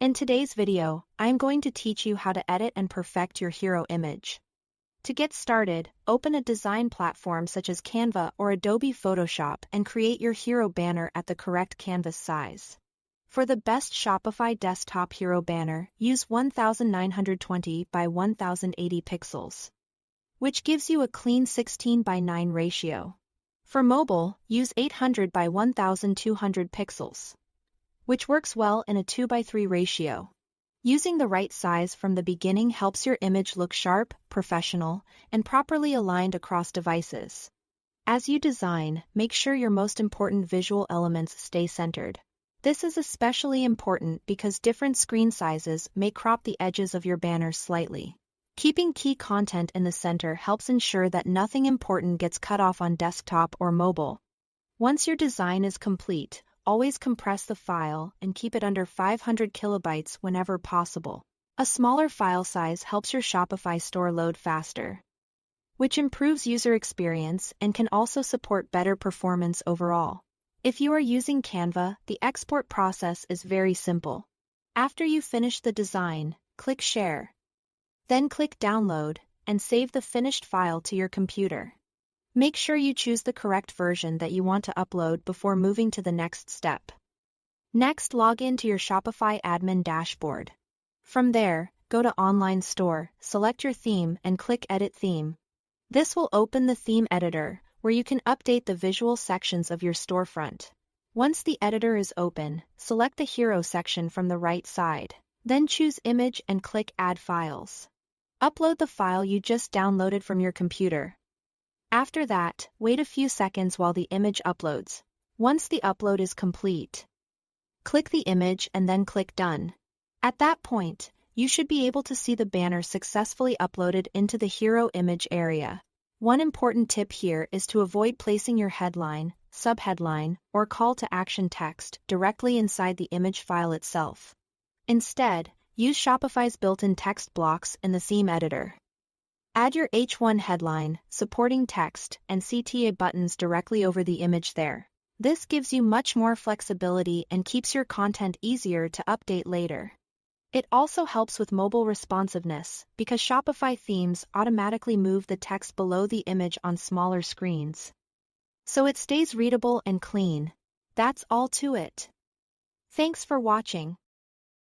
In today's video, I'm going to teach you how to edit and perfect your hero image. To get started, open a design platform such as Canva or Adobe Photoshop and create your hero banner at the correct canvas size. For the best Shopify desktop hero banner, use 1920 by 1080 pixels, which gives you a clean 16 by 9 ratio. For mobile, use 800 by 1200 pixels, which works well in a 2 by 3 ratio. Using the right size from the beginning helps your image look sharp, professional, and properly aligned across devices. As you design, make sure your most important visual elements stay centered. This is especially important because different screen sizes may crop the edges of your banner slightly. Keeping key content in the center helps ensure that nothing important gets cut off on desktop or mobile. Once your design is complete, always compress the file and keep it under 500 kilobytes whenever possible. A smaller file size helps your Shopify store load faster, which improves user experience and can also support better performance overall. If you are using Canva, the export process is very simple. After you finish the design, click Share. Then click Download and save the finished file to your computer. Make sure you choose the correct version that you want to upload before moving to the next step. Next, log in to your Shopify admin dashboard. From there, go to Online Store, select your theme and click Edit Theme. This will open the theme editor, where you can update the visual sections of your storefront. Once the editor is open, select the Hero section from the right side. Then choose Image and click Add Files. Upload the file you just downloaded from your computer. After that, wait a few seconds while the image uploads. Once the upload is complete, click the image and then click Done. At that point, you should be able to see the banner successfully uploaded into the hero image area. One important tip here is to avoid placing your headline, subheadline, or call to action text directly inside the image file itself. Instead, use Shopify's built-in text blocks in the theme editor. Add your H1 headline, supporting text, and CTA buttons directly over the image there. This gives you much more flexibility and keeps your content easier to update later. It also helps with mobile responsiveness because Shopify themes automatically move the text below the image on smaller screens, so it stays readable and clean. That's all to it. Thanks for watching.